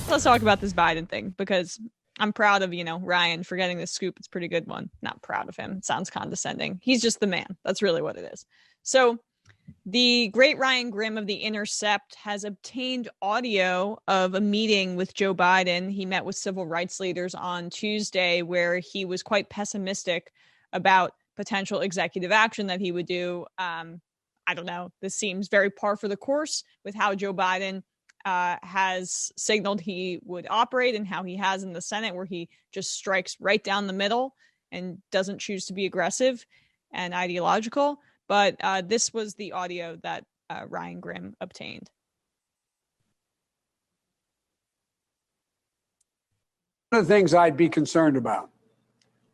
Let's talk about this Biden thing, because I'm proud of, Ryan for getting this scoop. It's a pretty good one. Not proud of him. It sounds condescending. He's just the man. That's really what it is. So the great Ryan Grimm of the Intercept has obtained audio of a meeting with Joe Biden. He met with civil rights leaders on Tuesday, where he was quite pessimistic about potential executive action that he would do. I don't know. This seems very par for the course with how Joe Biden has signaled he would operate and how he has in the Senate, where he just strikes right down the middle and doesn't choose to be aggressive and ideological. But this was the audio that Ryan Grimm obtained. One of the things I'd be concerned about,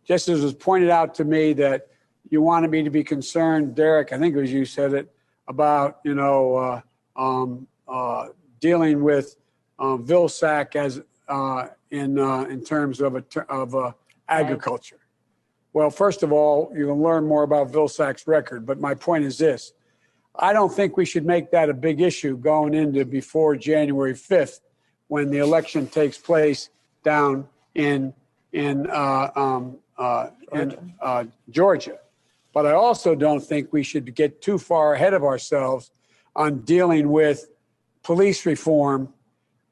just as was pointed out to me that you wanted me to be concerned, Derek, I think it was you said it, about, dealing with Vilsack as in terms of agriculture. Well, first of all, you can learn more about Vilsack's record, but my point is this. I don't think we should make that a big issue going into before January 5th, when the election takes place down in Georgia. But I also don't think we should get too far ahead of ourselves on dealing with police reform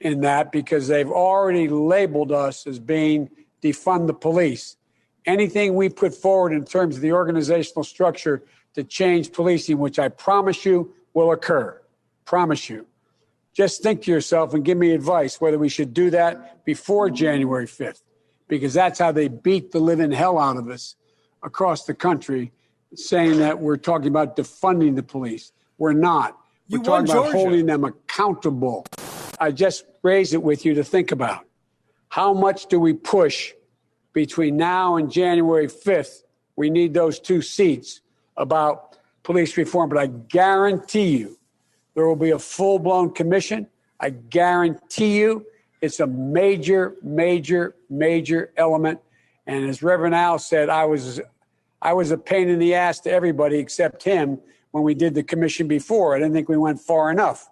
in that, because they've already labeled us as being defund the police. Anything we put forward in terms of the organizational structure to change policing, which I promise you will occur, promise you. Just think to yourself and give me advice whether we should do that before January 5th, because that's how they beat the living hell out of us across the country, saying that we're talking about defunding the police. We're not. We're talking about holding them accountable. I just raised it with you to think about. How much do we push between now and January 5th? We need those 2 seats about police reform, but I guarantee you there will be a full-blown commission. I guarantee you it's a major, major, major element. And as Reverend Al said, I was a pain in the ass to everybody except him when we did the commission before. I didn't think we went far enough.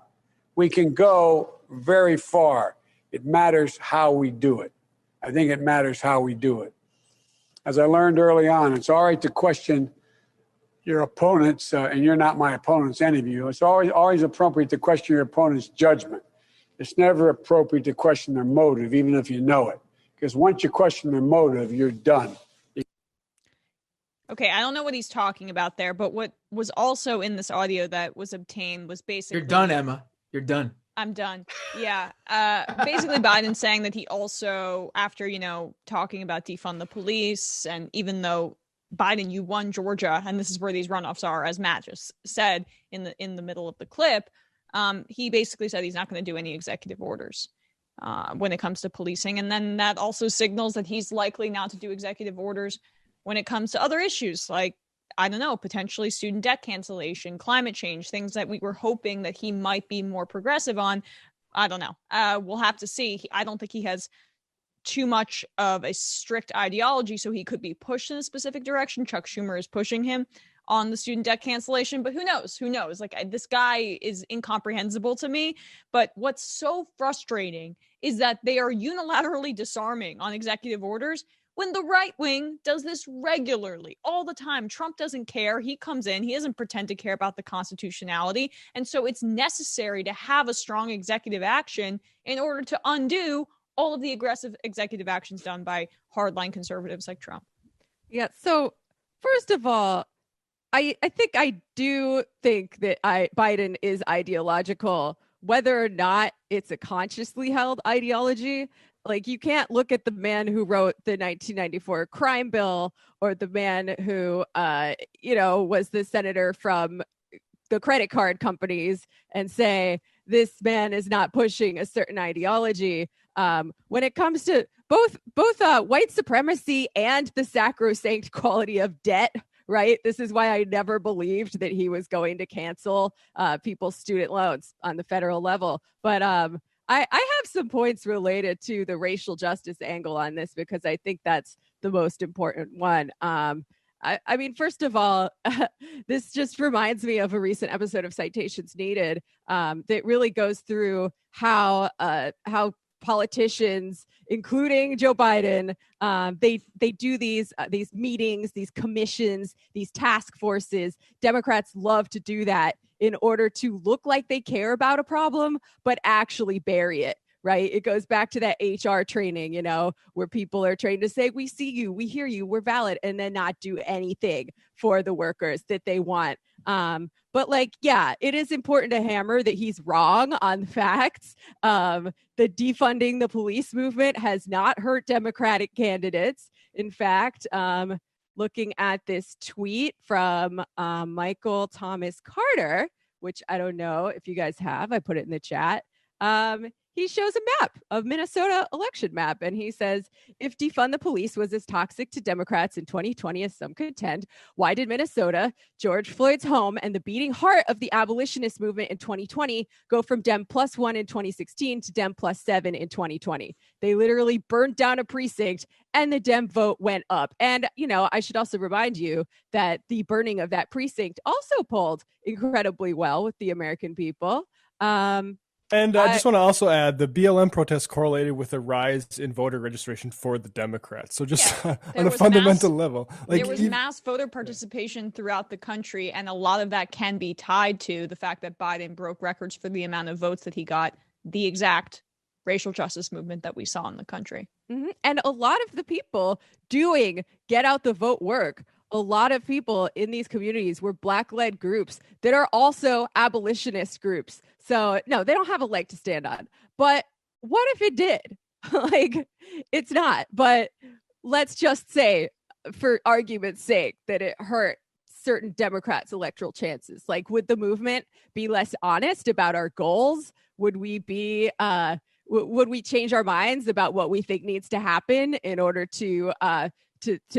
We can go very far. It matters how we do it. I think it matters how we do it. As I learned early on, it's all right to question your opponents, and you're not my opponents, any of you. It's always appropriate to question your opponent's judgment. It's never appropriate to question their motive, even if you know it. Because once you question their motive, you're done. Okay, I don't know what he's talking about there, but what was also in this audio that was obtained was basically... You're done, Emma. You're done. I'm done. Yeah. Basically, Biden saying that he also, after, talking about defund the police, and even though Biden, you won Georgia, and this is where these runoffs are, as Matt just said in the middle of the clip, he basically said he's not going to do any executive orders when it comes to policing. And then that also signals that he's likely not to do executive orders when it comes to other issues like, I don't know, potentially student debt cancellation, climate change, things that we were hoping that he might be more progressive on. I don't know. We'll have to see. I don't think he has too much of a strict ideology, so he could be pushed in a specific direction. Chuck Schumer is pushing him on the student debt cancellation, but who knows? Who knows? This guy is incomprehensible to me. But what's so frustrating is that they are unilaterally disarming on executive orders when the right wing does this regularly, all the time. Trump doesn't care. He comes in. He doesn't pretend to care about the constitutionality. And so it's necessary to have a strong executive action in order to undo all of the aggressive executive actions done by hardline conservatives like Trump. Yeah. So first of all, I do think that Biden is ideological, whether or not it's a consciously held ideology. Like, you can't look at the man who wrote the 1994 crime bill or the man who, was the senator from the credit card companies and say, this man is not pushing a certain ideology. When it comes to both white supremacy and the sacrosanct quality of debt, right? This is why I never believed that he was going to cancel people's student loans on the federal level. But I have some points related to the racial justice angle on this, because I think that's the most important one. I mean, first of all, this just reminds me of a recent episode of Citations Needed that really goes through how politicians, including Joe Biden, they do these meetings, these commissions, these task forces. Democrats love to do that in order to look like they care about a problem, but actually bury it. Right. It goes back to that HR training, where people are trained to say, we see you, we hear you, we're valid, and then not do anything for the workers that they want. But it is important to hammer that he's wrong on facts. The defunding the police movement has not hurt Democratic candidates. In fact, looking at this tweet from Michael Thomas Carter, which I don't know if you guys have, I put it in the chat. He shows a map of Minnesota election map, and he says, if defund the police was as toxic to Democrats in 2020 as some contend, why did Minnesota, George Floyd's home, and the beating heart of the abolitionist movement in 2020 go from Dem +1 in 2016 to Dem +7 in 2020? They literally burned down a precinct and the Dem vote went up. And, I should also remind you that the burning of that precinct also polled incredibly well with the American people. And I just want to also add the BLM protests correlated with a rise in voter registration for the Democrats. So just on a fundamental level, there was mass voter participation throughout the country. And a lot of that can be tied to the fact that Biden broke records for the amount of votes that he got, the exact racial justice movement that we saw in the country. Mm-hmm. And a lot of the people doing get out the vote work, a lot of people in these communities were Black-led groups that are also abolitionist groups. So no, they don't have a leg to stand on. But what if it did? It's not. But let's just say, for argument's sake, that it hurt certain Democrats' electoral chances. Would the movement be less honest about our goals? Would we be would we change our minds about what we think needs to happen in order to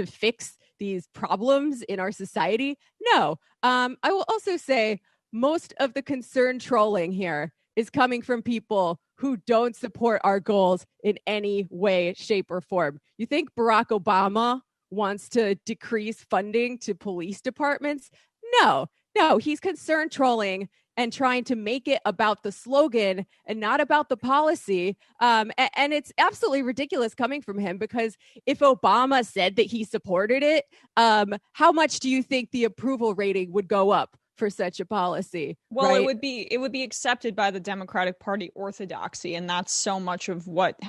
fix these problems in our society? No. I will also say most of the concerned trolling here is coming from people who don't support our goals in any way, shape, or form. You think Barack Obama wants to decrease funding to police departments? No, he's concerned trolling and trying to make it about the slogan and not about the policy. And it's absolutely ridiculous coming from him, because if Obama said that he supported it, how much do you think the approval rating would go up for such a policy? Well, right? it would be accepted by the Democratic Party orthodoxy, and that's so much of what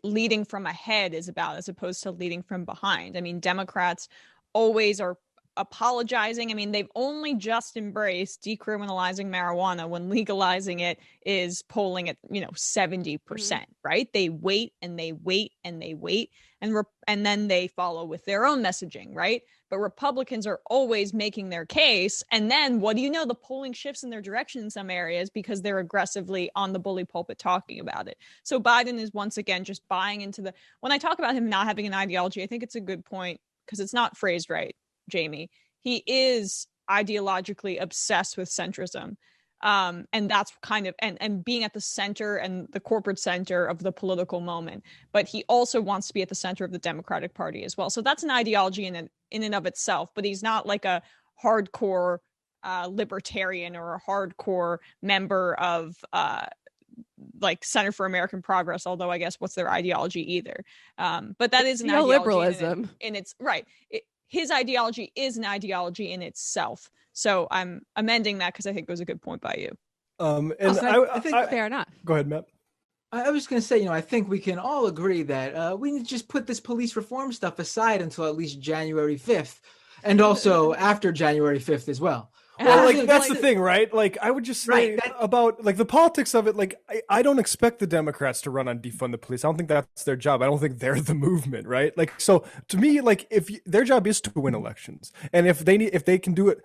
leading from ahead is about, as opposed to leading from behind. I mean, Democrats always are apologizing. I mean, they've only just embraced decriminalizing marijuana when legalizing it is polling at 70%, right? They wait and they wait and they wait, and then they follow with their own messaging, right? But Republicans are always making their case, and then what do you know? The polling shifts in their direction in some areas because they're aggressively on the bully pulpit talking about it. So Biden is once again just buying into when I talk about him not having an ideology, I think it's a good point because it's not phrased right, Jamie. He is ideologically obsessed with centrism. And that's kind of and being at the center and the corporate center of the political moment. But he also wants to be at the center of the Democratic Party as well. So that's an ideology in and of itself. But he's not like a hardcore libertarian or a hardcore member of Center for American Progress, although I guess what's their ideology either. But that is an ideology neoliberalism. In its right. His ideology is an ideology in itself. So I'm amending that because I think it was a good point by you. I think fair enough. Go ahead, Matt. I was going to say, I think we can all agree that we need to just put this police reform stuff aside until at least January 5th, and also after January 5th as well. Well, that's the thing, right? I would just say about the politics of it. I don't expect the Democrats to run on defund the police. I don't think that's their job. I don't think they're the movement, right? So to me, if their job is to win elections, and if they can do it,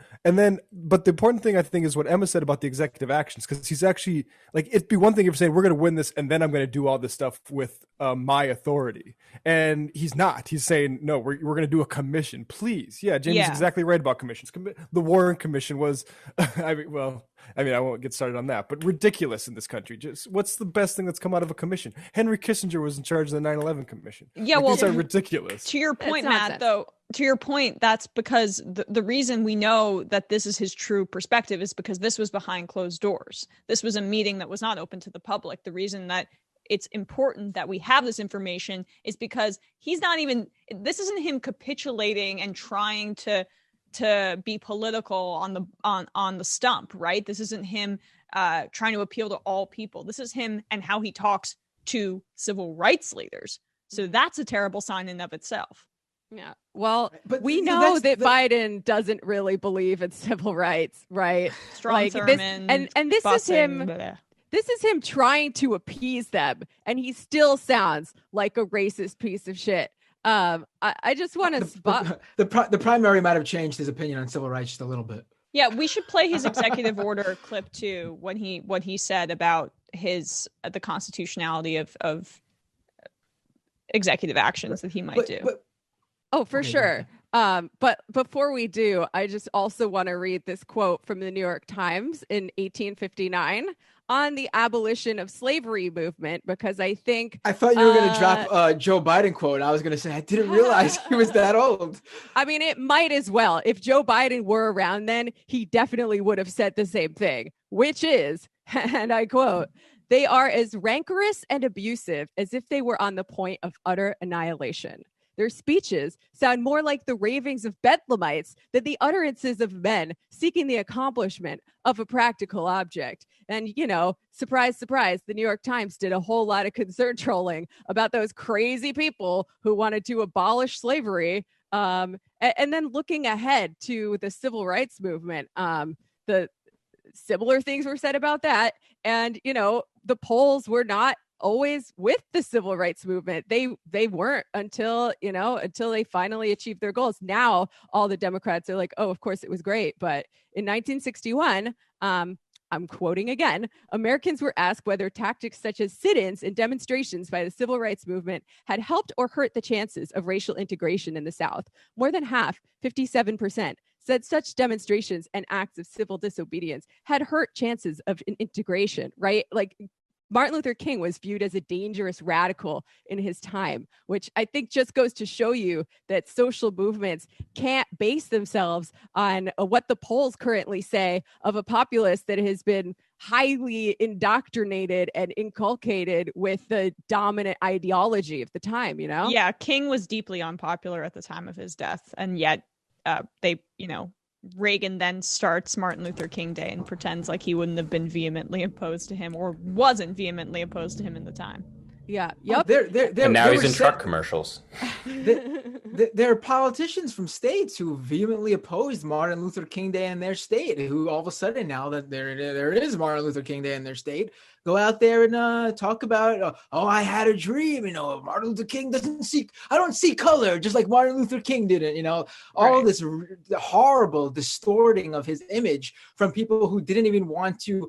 but the important thing I think is what Emma said about the executive actions, because he's actually it'd be one thing if saying we're going to win this and then I'm going to do all this stuff with my authority, and he's not. He's saying no, we're going to do a commission, please. Yeah, Jamie's exactly right about commissions. The Warren Commission was, I won't get started on that, but ridiculous in this country. Just what's the best thing that's come out of a commission? Henry Kissinger was in charge of the 9/11 Commission. Yeah, these are ridiculous. To your point, Matt, though, to your point, that's because the reason we know that this is his true perspective is because this was behind closed doors. This was a meeting that was not open to the public. The reason that it's important that we have this information is because this isn't him capitulating and trying to be political on the stump, right? This isn't him trying to appeal to all people. This is him and how he talks to civil rights leaders. So that's a terrible sign in of itself. Yeah. Well, but we know that Biden doesn't really believe in civil rights, right? Strong sermon, and this is him. Blah. This is him trying to appease them, and he still sounds like a racist piece of shit. I just want to spot the primary might have changed his opinion on civil rights just a little bit. Yeah, we should play his executive order clip too, when what he said about the constitutionality of executive actions that he might do. Oh, for sure. But before we do, I just also want to read this quote from the New York Times in 1859 on the abolition of slavery movement, because I thought you were going to drop a Joe Biden quote. I was going to say, I didn't realize he was that old. I mean, it might as well. If Joe Biden were around then, he definitely would have said the same thing, which is, and I quote, "They are as rancorous and abusive as if they were on the point of utter annihilation. Their speeches sound more like the ravings of bedlamites than the utterances of men seeking the accomplishment of a practical object." And, surprise, surprise, the New York Times did a whole lot of concern trolling about those crazy people who wanted to abolish slavery. And then looking ahead to the civil rights movement, the similar things were said about that. And, the polls were not always with the civil rights movement. They weren't until they finally achieved their goals. Now all the Democrats are like, oh, of course it was great. But in 1961, I'm quoting again, Americans were asked whether tactics such as sit-ins and demonstrations by the civil rights movement had helped or hurt the chances of racial integration in the South. More than half, 57%, said such demonstrations and acts of civil disobedience had hurt chances of integration, right? Like, Martin Luther King was viewed as a dangerous radical in his time, which I think just goes to show you that social movements can't base themselves on what the polls currently say of a populace that has been highly indoctrinated and inculcated with the dominant ideology of the time, Yeah, King was deeply unpopular at the time of his death, and yet Reagan then starts Martin Luther King Day and pretends like he wouldn't have been vehemently opposed to him or wasn't vehemently opposed to him in the time. Yeah. Yep. And now he's in truck commercials. There are politicians from states who vehemently opposed Martin Luther King Day in their state, who all of a sudden, now that there is Martin Luther King Day in their state, go out there and talk about, I had a dream, Martin Luther King I don't see color, just like Martin Luther King didn't, all this horrible distorting of his image from people who didn't even want to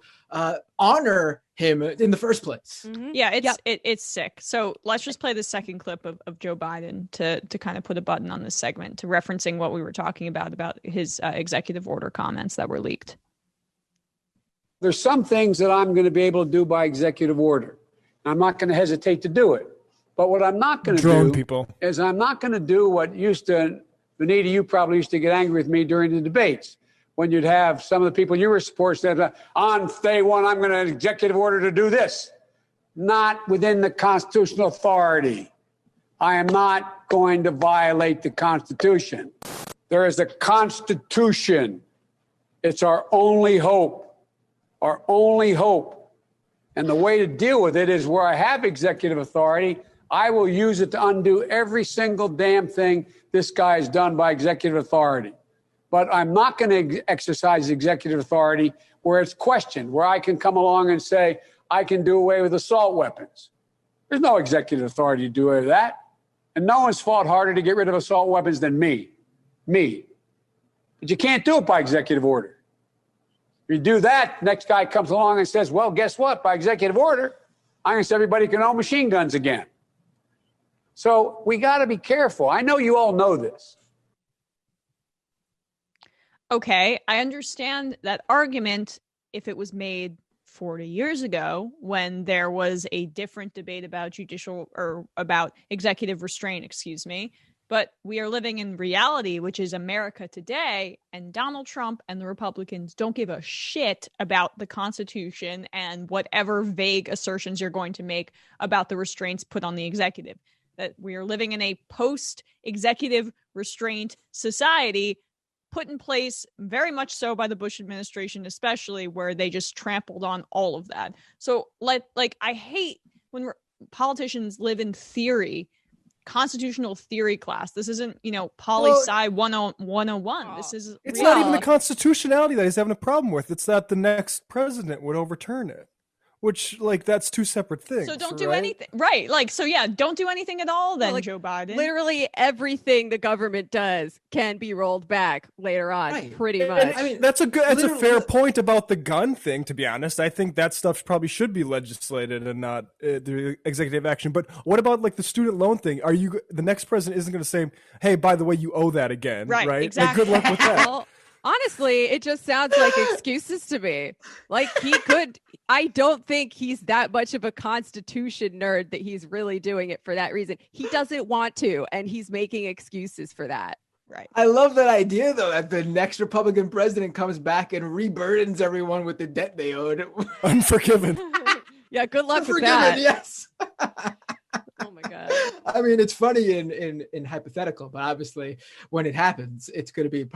honor him in the first place. Mm-hmm. Yeah, it's sick. So let's just play the second clip of Joe Biden to kind of put a button on this segment, to referencing what we were talking about his executive order comments that were leaked. There's some things that I'm going to be able to do by executive order. I'm not going to hesitate to do it. But what I'm not going to do is I'm not going to do what Vanita, you probably used to get angry with me during the debates, when you'd have some of the people you were supporting say, on day one, I'm going to executive order to do this. Not within the constitutional authority. I am not going to violate the Constitution. There is a Constitution. It's our only hope. Our only hope. And the way to deal with it is, where I have executive authority, I will use it to undo every single damn thing this guy has done by executive authority. But I'm not going to exercise executive authority where it's questioned, where I can come along and say, I can do away with assault weapons. There's no executive authority to do away with that. And no one's fought harder to get rid of assault weapons than me. But you can't do it by executive order. If you do that, next guy comes along and says, well, guess what? By executive order, I'm going to say everybody can own machine guns again. So we got to be careful. I know you all know this. Okay, I understand that argument if it was made 40 years ago, when there was a different debate about executive restraint, But we are living in reality, which is America today, and Donald Trump and the Republicans don't give a shit about the Constitution and whatever vague assertions you're going to make about the restraints put on the executive. That we are living in a post-executive restraint society put in place very much so by the Bush administration, especially, where they just trampled on all of that. So I hate when politicians live in theory, constitutional theory class. This isn't, poli-sci 101. This is it's not even the constitutionality that he's having a problem with. It's that the next president would overturn it, which that's two separate things. So don't do anything. Right. Don't do anything at all then, Joe Biden. Literally everything the government does can be rolled back later on, pretty much. And, I mean, that's a fair point about the gun thing, to be honest. I think that stuff probably should be legislated and not the executive action. But what about the student loan thing? The next president isn't going to say, hey, by the way, you owe that again. Right? Exactly. Good luck with that. Well, honestly, it just sounds like excuses to me. I don't think he's that much of a Constitution nerd that he's really doing it for that reason. He doesn't want to, and he's making excuses for that. Right. I love that idea, though, that the next Republican president comes back and reburdens everyone with the debt they owed. Unforgiven. Yeah, good luck with that. Yes. Oh my God. I mean, it's funny in hypothetical, but obviously when it happens, it's going to be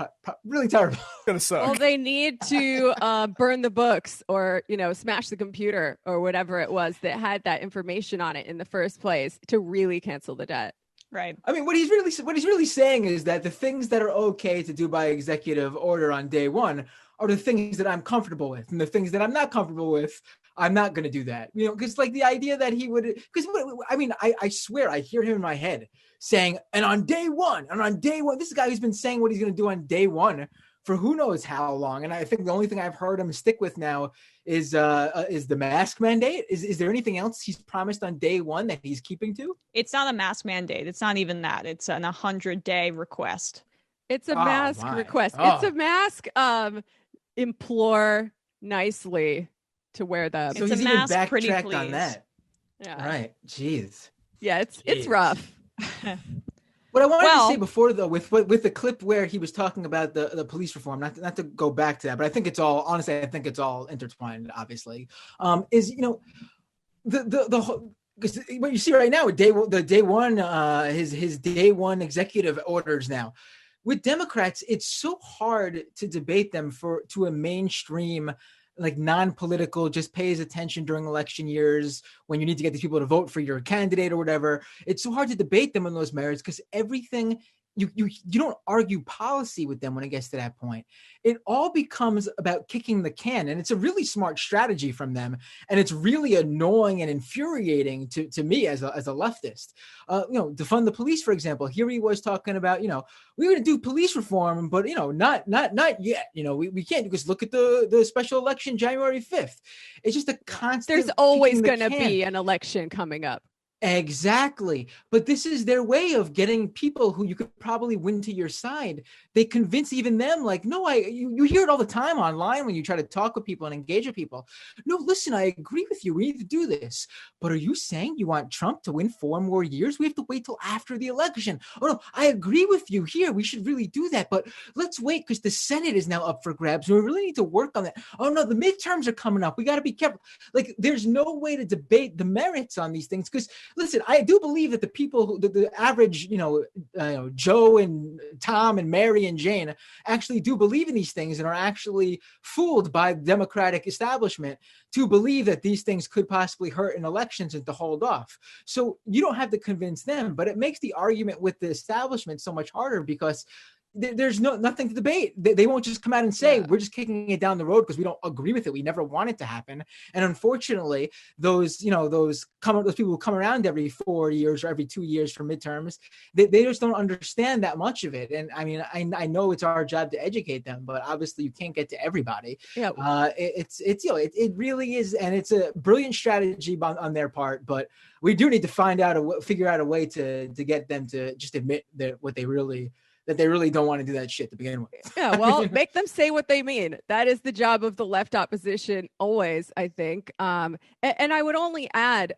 really terrible. It's going to suck. Well, they need to burn the books or, smash the computer or whatever it was that had that information on it in the first place to really cancel the debt. Right. I mean, what he's really saying is that the things that are okay to do by executive order on day one are the things that I'm comfortable with, and the things that I'm not comfortable with, I'm not going to do that. Because the idea that he would, because I mean, I swear I hear him in my head saying, and on day one, this is a guy who's been saying what he's going to do on day one for who knows how long. And I think the only thing I've heard him stick with now is the mask mandate. Is there anything else he's promised on day one that he's keeping to? It's not a mask mandate. It's not even that. It's an 100-day request. It's a mask request. It's a mask. Implore nicely to wear them. So it's he's a even mask, backtracked on that. Yeah. Right. Jeez. Yeah, it's rough. What I wanted to say before, though, with the clip where he was talking about the police reform, not to go back to that, but I think it's all intertwined, obviously, is, the whole, because what you see right now with his day one executive orders now, with Democrats, it's so hard to debate them to a mainstream, non-political, just pays attention during election years when you need to get these people to vote for your candidate or whatever. It's so hard to debate them on those merits because everything you don't argue policy with them when it gets to that point. It all becomes about kicking the can, and it's a really smart strategy from them, and it's really annoying and infuriating to me as a leftist. Defund the police, for example. Here he was talking about, we're going to do police reform, but not yet. We can't, because look at the special election January 5th. It's just a constant. There's always going to be an election coming up. Exactly. But this is their way of getting people who you could probably win to your side. They convince even them, you hear it all the time online when you try to talk with people and engage with people. No, listen, I agree with you. We need to do this. But are you saying you want Trump to win 4 more years? We have to wait till after the election. Oh, no, I agree with you here. We should really do that. But let's wait because the Senate is now up for grabs. We really need to work on that. Oh, no, the midterms are coming up. We got to be careful. There's no way to debate the merits on these things because, listen, I do believe that the people, the average, Joe and Tom and Mary and Jane actually do believe in these things and are actually fooled by the Democratic establishment to believe that these things could possibly hurt in elections and to hold off. So you don't have to convince them, but it makes the argument with the establishment so much harder because there's nothing to debate. They won't just come out and say, we're just kicking it down the road because we don't agree with it. We never want it to happen. And unfortunately, those people who come around every 4 years or every 2 years for midterms, they just don't understand that much of it. And I mean, I know it's our job to educate them, but obviously you can't get to everybody. Yeah. It really is. And it's a brilliant strategy on their part, but we do need to figure out a way to get them to just admit that they really don't want to do that shit to begin with. Yeah, well, make them say what they mean. That is the job of the left opposition always, I think. And I would only add,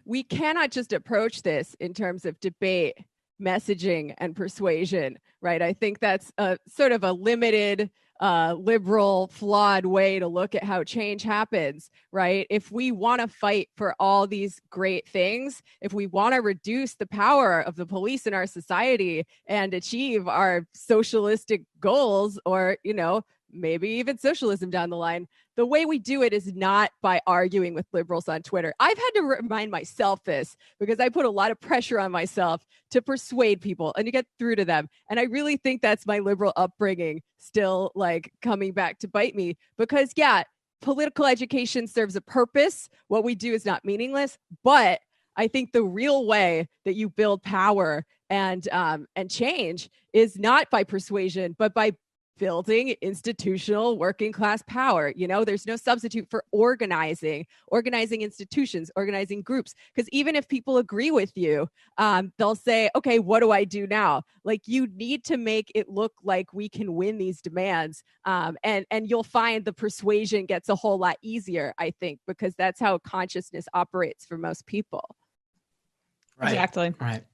we cannot just approach this in terms of debate messaging and persuasion, right? I think that's a sort of a limited, liberal, flawed way to look at how change happens, right? If we want to fight for all these great things, if we want to reduce the power of the police in our society and achieve our socialistic goals, or, you know, maybe even socialism down the line, the way we do it is not by arguing with liberals on Twitter. I've had to remind myself this because I put a lot of pressure on myself to persuade people and to get through to them. And I really think that's my liberal upbringing still like coming back to bite me, because yeah, political education serves a purpose. What we do is not meaningless, but I think the real way that you build power and change is not by persuasion, but by building institutional working class power. You know, there's no substitute for organizing institutions, organizing groups. Because even if people agree with you, they'll say, okay, what do I do now? Like, you need to make it look like we can win these demands. And you'll find the persuasion gets a whole lot easier, I think, because that's how consciousness operates for most people. Right. Exactly. Right.